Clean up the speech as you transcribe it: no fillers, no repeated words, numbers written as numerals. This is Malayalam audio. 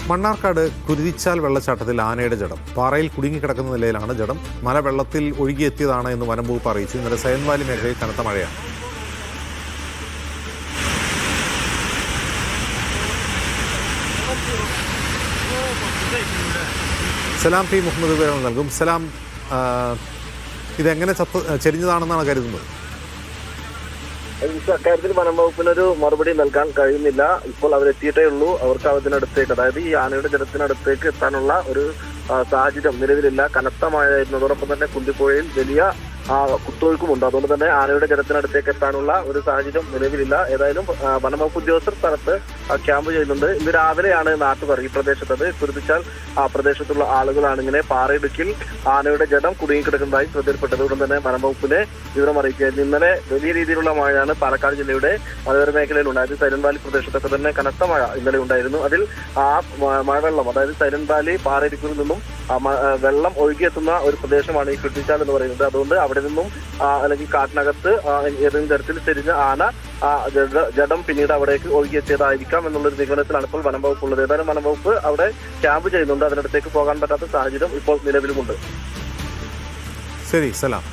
മണ്ണാർക്കാട് കുരുതിച്ചാൽ വെള്ളച്ചാട്ടത്തിൽ ആനയുടെ ജഡം. പാറയിൽ കുടുങ്ങിക്കിടക്കുന്ന നിലയിലാണ് ജഡം. മല വെള്ളത്തിൽ ഒഴുകിയെത്തിയതാണ് എന്ന് വനം വകുപ്പ് അറിയിച്ചു. ഇന്നലെ സൈലന്റ് വാലി മേഖലയിൽ കനത്ത മഴയാണ്. സലാം പി മുഹമ്മദ് വിവരം നൽകും. സലാം, ഇതെങ്ങനെ ചെരിഞ്ഞതാണെന്നാണ് കരുതുന്നത്? അക്കാര്യത്തിൽ വനം വകുപ്പിനൊരു മറുപടി നൽകാൻ കഴിയുന്നില്ല. ഇപ്പോൾ അവരെത്തിയിട്ടേ ഉള്ളൂ. അവർക്ക് അതിനടുത്തേക്ക്, അതായത് ഈ ആനയുടെ ജലത്തിനടുത്തേക്ക് എത്താനുള്ള ഒരു സാഹചര്യം നിലവിലില്ല. കനത്ത മഴയായിരുന്നു. അതോടൊപ്പം തന്നെ കുന്തിപ്പുഴയിൽ വലിയ കുത്തൊഴുക്കുമുണ്ട്. അതുകൊണ്ട് തന്നെ ആനയുടെ ജലത്തിനടുത്തേക്ക് എത്താനുള്ള ഒരു സാഹചര്യം നിലവിലില്ല. ഏതായാലും വനംവകുപ്പ് ഉദ്യോഗസ്ഥർ സ്ഥലത്ത് ക്യാമ്പ് ചെയ്യുന്നുണ്ട്. ഇന്ന് രാവിലെയാണ് നാട്ടുകാർ ഈ പ്രദേശത്തത് കുരുതിച്ചാൽ പ്രദേശത്തുള്ള ആളുകളാണ് ഇങ്ങനെ പാറയിടുക്കിൽ ആനയുടെ ജഡം കുടുങ്ങിക്കിടക്കുന്നതായി ശ്രദ്ധയിൽപ്പെട്ടത്. ഉടൻ തന്നെ വനംവകുപ്പിനെ വിവരം അറിയിക്കുകയായിരുന്നു. ഇന്നലെ വലിയ രീതിയിലുള്ള മഴയാണ് പാലക്കാട് ജില്ലയുടെ മലയോര മേഖലയിൽ ഉണ്ടായത്. സൈലന്റ് വാലി പ്രദേശത്തൊക്കെ തന്നെ കനത്ത മഴ ഇന്നലെ ഉണ്ടായിരുന്നു. അതിൽ ആ മഴവെള്ളം, അതായത് സൈലന്റ് വാലി പാറയിടുക്കിൽ നിന്നും വെള്ളം ഒഴുകിയെത്തുന്ന ഒരു പ്രദേശമാണ് ഈ കുരുതിച്ചാൽ എന്ന് പറയുന്നത്. അതുകൊണ്ട് അവിടെ നിന്നും അല്ലെങ്കിൽ കാട്ടിനകത്ത് ഏതെങ്കിലും തരത്തിൽ ചെരിഞ്ഞ ആന ജഡം പിന്നീട് അവിടേക്ക് ഒഴുകിയെത്തിയതായിരിക്കാം എന്നുള്ളൊരു നിഗമനത്തിലാണ് ഇപ്പോൾ വനം വകുപ്പ് ഉള്ളത്. ഏതായാലും വനം വകുപ്പ് അവിടെ ക്യാമ്പ് ചെയ്യുന്നുണ്ട്. അതിനടുത്തേക്ക് പോകാൻ പറ്റാത്ത സാഹചര്യം ഇപ്പോൾ നിലവിലുമുണ്ട്. ശരി, സലാം.